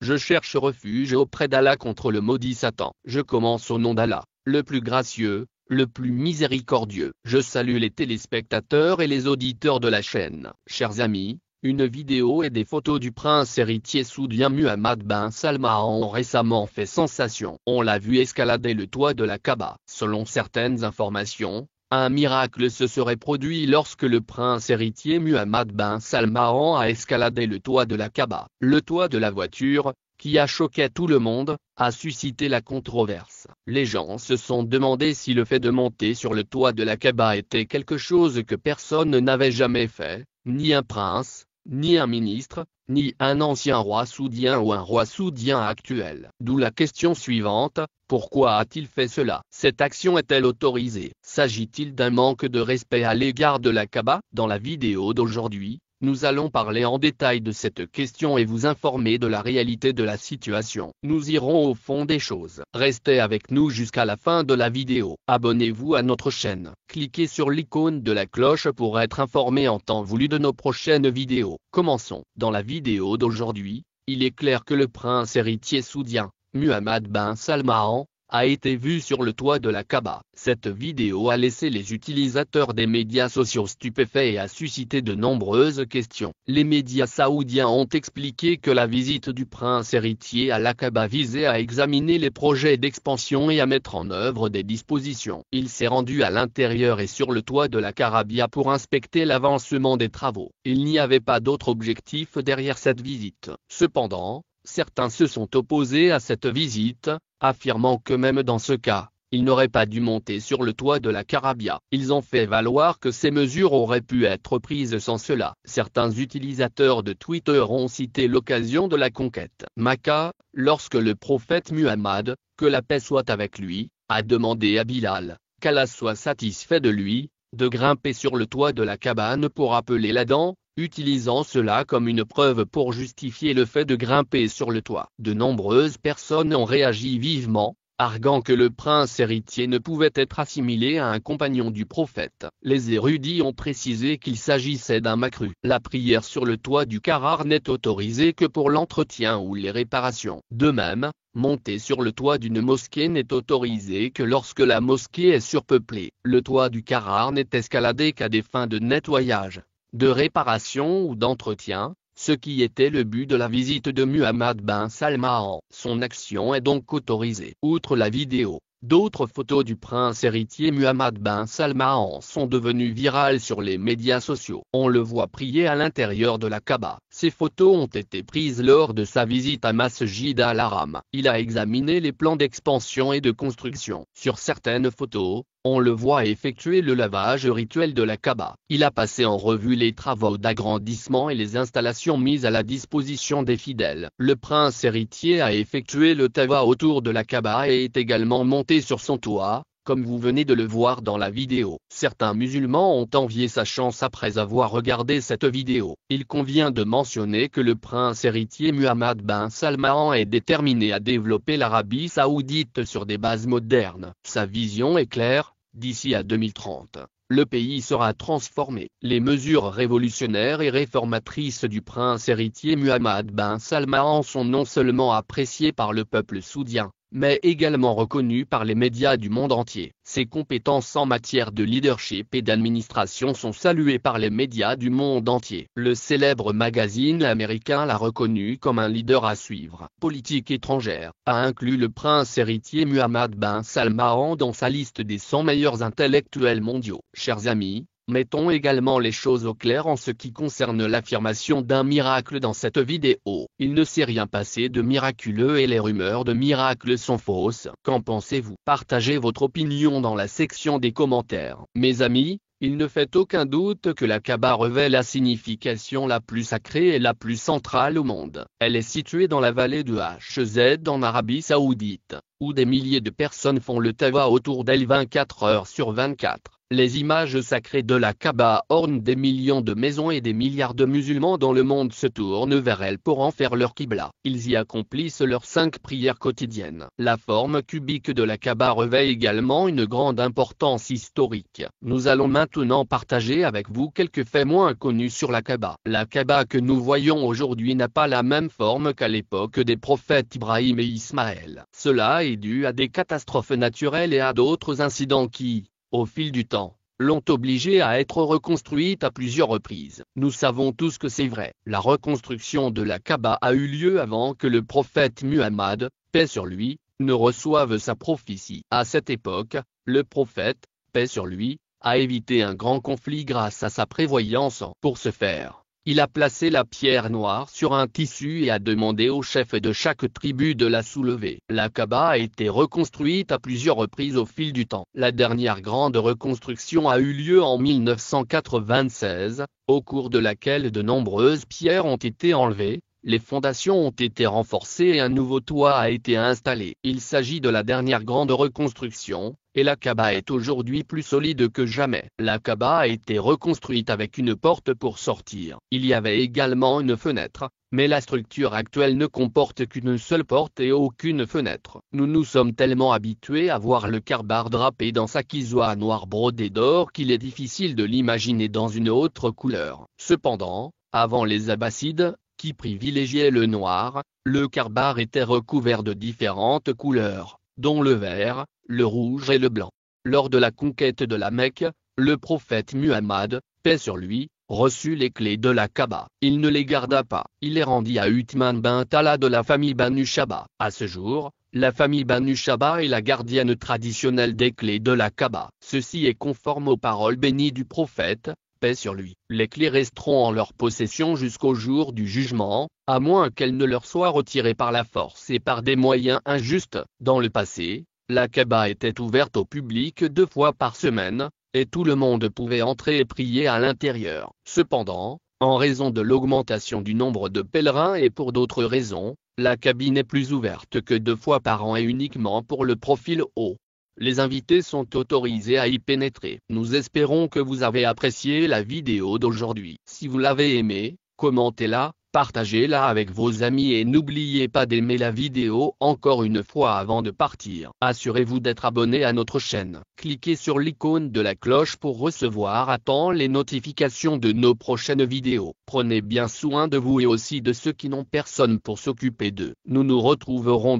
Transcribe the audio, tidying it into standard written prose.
Je cherche refuge auprès d'Allah contre le maudit Satan. Je commence au nom d'Allah, le plus gracieux, le plus miséricordieux. Je salue les téléspectateurs et les auditeurs de la chaîne. Chers amis, une vidéo et des photos du prince héritier saoudien Mohammed bin Salman ont récemment fait sensation. On l'a vu escalader le toit de la Kaaba. Selon certaines informations, un miracle se serait produit lorsque le prince héritier Mohammed bin Salman a escaladé le toit de la Kaaba. Le toit de la voiture, qui a choqué tout le monde, a suscité la controverse. Les gens se sont demandé si le fait de monter sur le toit de la Kaaba était quelque chose que personne n'avait jamais fait, ni un prince, ni un ministre, ni un ancien roi saoudien ou un roi saoudien actuel. D'où la question suivante, pourquoi a-t-il fait cela? Cette action est-elle autorisée? S'agit-il d'un manque de respect à l'égard de la Kaaba? Dans la vidéo d'aujourd'hui, nous allons parler en détail de cette question et vous informer de la réalité de la situation. Nous irons au fond des choses. Restez avec nous jusqu'à la fin de la vidéo. Abonnez-vous à notre chaîne. Cliquez sur l'icône de la cloche pour être informé en temps voulu de nos prochaines vidéos. Commençons. Dans la vidéo d'aujourd'hui, il est clair que le prince héritier saoudien, Mohammed bin Salman, a été vu sur le toit de la Kaaba. Cette vidéo a laissé les utilisateurs des médias sociaux stupéfaits et a suscité de nombreuses questions. Les médias saoudiens ont expliqué que la visite du prince héritier à la Kaaba visait à examiner les projets d'expansion et à mettre en œuvre des dispositions. Il s'est rendu à l'intérieur et sur le toit de la Karabia pour inspecter l'avancement des travaux. Il n'y avait pas d'autre objectif derrière cette visite. Cependant, certains se sont opposés à cette visite, affirmant que même dans ce cas, il n'aurait pas dû monter sur le toit de la Karabia. Ils ont fait valoir que ces mesures auraient pu être prises sans cela. Certains utilisateurs de Twitter ont cité l'occasion de la conquête Makka, lorsque le prophète Muhammad, que la paix soit avec lui, a demandé à Bilal, qu'Allah soit satisfait de lui, de grimper sur le toit de la cabane pour appeler l'Adhan, utilisant cela comme une preuve pour justifier le fait de grimper sur le toit. De nombreuses personnes ont réagi vivement, arguant que le prince héritier ne pouvait être assimilé à un compagnon du prophète. Les érudits ont précisé qu'il s'agissait d'un makruh. La prière sur le toit du Karar n'est autorisée que pour l'entretien ou les réparations. De même, monter sur le toit d'une mosquée n'est autorisé que lorsque la mosquée est surpeuplée. Le toit du Karar n'est escaladé qu'à des fins de nettoyage, de réparation ou d'entretien, ce qui était le but de la visite de Mohammed bin Salman. Son action est donc autorisée. Outre la vidéo, d'autres photos du prince héritier Mohammed bin Salman sont devenues virales sur les médias sociaux. On le voit prier à l'intérieur de la Kaaba. Ces photos ont été prises lors de sa visite à Masjid al-Haram. Il a examiné les plans d'expansion et de construction. Sur certaines photos, on le voit effectuer le lavage rituel de la Kaaba. Il a passé en revue les travaux d'agrandissement et les installations mises à la disposition des fidèles. Le prince héritier a effectué le tawa autour de la Kaaba et est également monté sur son toit, comme vous venez de le voir dans la vidéo. Certains musulmans ont envié sa chance après avoir regardé cette vidéo. Il convient de mentionner que le prince héritier Mohammed bin Salman est déterminé à développer l'Arabie saoudite sur des bases modernes. Sa vision est claire. D'ici à 2030, le pays sera transformé. Les mesures révolutionnaires et réformatrices du prince héritier Mohammed bin Salman sont non seulement appréciées par le peuple saoudien, mais également reconnues par les médias du monde entier. Ses compétences en matière de leadership et d'administration sont saluées par les médias du monde entier. Le célèbre magazine américain l'a reconnu comme un leader à suivre. Politique étrangère a inclus le prince héritier Mohammed bin Salman dans sa liste des 100 meilleurs intellectuels mondiaux. Chers amis, mettons également les choses au clair en ce qui concerne l'affirmation d'un miracle dans cette vidéo. Il ne s'est rien passé de miraculeux et les rumeurs de miracles sont fausses. Qu'en pensez-vous? Partagez votre opinion dans la section des commentaires. Mes amis, il ne fait aucun doute que la Kaaba revêt la signification la plus sacrée et la plus centrale au monde. Elle est située dans la vallée de Hz en Arabie Saoudite, où des milliers de personnes font le tawa autour d'elle 24 heures sur 24. Les images sacrées de la Kaaba ornent des millions de maisons et des milliards de musulmans dans le monde se tournent vers elles pour en faire leur qibla. Ils y accomplissent leurs 5 prières quotidiennes. La forme cubique de la Kaaba revêt également une grande importance historique. Nous allons maintenant partager avec vous quelques faits moins connus sur la Kaaba. La Kaaba que nous voyons aujourd'hui n'a pas la même forme qu'à l'époque des prophètes Ibrahim et Ismaël. Cela est dû à des catastrophes naturelles et à d'autres incidents qui, au fil du temps, l'ont obligée à être reconstruite à plusieurs reprises. Nous savons tous que c'est vrai. La reconstruction de la Kaaba a eu lieu avant que le prophète Muhammad, paix sur lui, ne reçoive sa prophétie. À cette époque, le prophète, paix sur lui, a évité un grand conflit grâce à sa prévoyance. Pour ce faire, il a placé la pierre noire sur un tissu et a demandé au chef de chaque tribu de la soulever. La Kaaba a été reconstruite à plusieurs reprises au fil du temps. La dernière grande reconstruction a eu lieu en 1996, au cours de laquelle de nombreuses pierres ont été enlevées, les fondations ont été renforcées et un nouveau toit a été installé. Il s'agit de la dernière grande reconstruction, et la Kaaba est aujourd'hui plus solide que jamais. La Kaaba a été reconstruite avec une porte pour sortir. Il y avait également une fenêtre, mais la structure actuelle ne comporte qu'une seule porte et aucune fenêtre. Nous nous sommes tellement habitués à voir le Kaaba drapé dans sa kizouah noire brodée d'or qu'il est difficile de l'imaginer dans une autre couleur. Cependant, avant les Abbassides, qui privilégiaient le noir, le Kaaba était recouvert de différentes couleurs, dont le vert, le rouge et le blanc. Lors de la conquête de la Mecque, le prophète Muhammad, paix sur lui, reçut les clés de la Kaaba. Il ne les garda pas. Il les rendit à Uthman bin Talha de la famille Banu Shaba. À ce jour, la famille Banu Shaba est la gardienne traditionnelle des clés de la Kaaba. Ceci est conforme aux paroles bénies du prophète, paix sur lui. Les clés resteront en leur possession jusqu'au jour du jugement, à moins qu'elles ne leur soient retirées par la force et par des moyens injustes. Dans le passé, la Kaaba était ouverte au public 2 fois par semaine, et tout le monde pouvait entrer et prier à l'intérieur. Cependant, en raison de l'augmentation du nombre de pèlerins et pour d'autres raisons, la Kaaba n'est plus ouverte que 2 fois par an et uniquement pour le profil haut. Les invités sont autorisés à y pénétrer. Nous espérons que vous avez apprécié la vidéo d'aujourd'hui. Si vous l'avez aimée, commentez-la, partagez-la avec vos amis et n'oubliez pas d'aimer la vidéo encore une fois avant de partir. Assurez-vous d'être abonné à notre chaîne. Cliquez sur l'icône de la cloche pour recevoir à temps les notifications de nos prochaines vidéos. Prenez bien soin de vous et aussi de ceux qui n'ont personne pour s'occuper d'eux. Nous nous retrouverons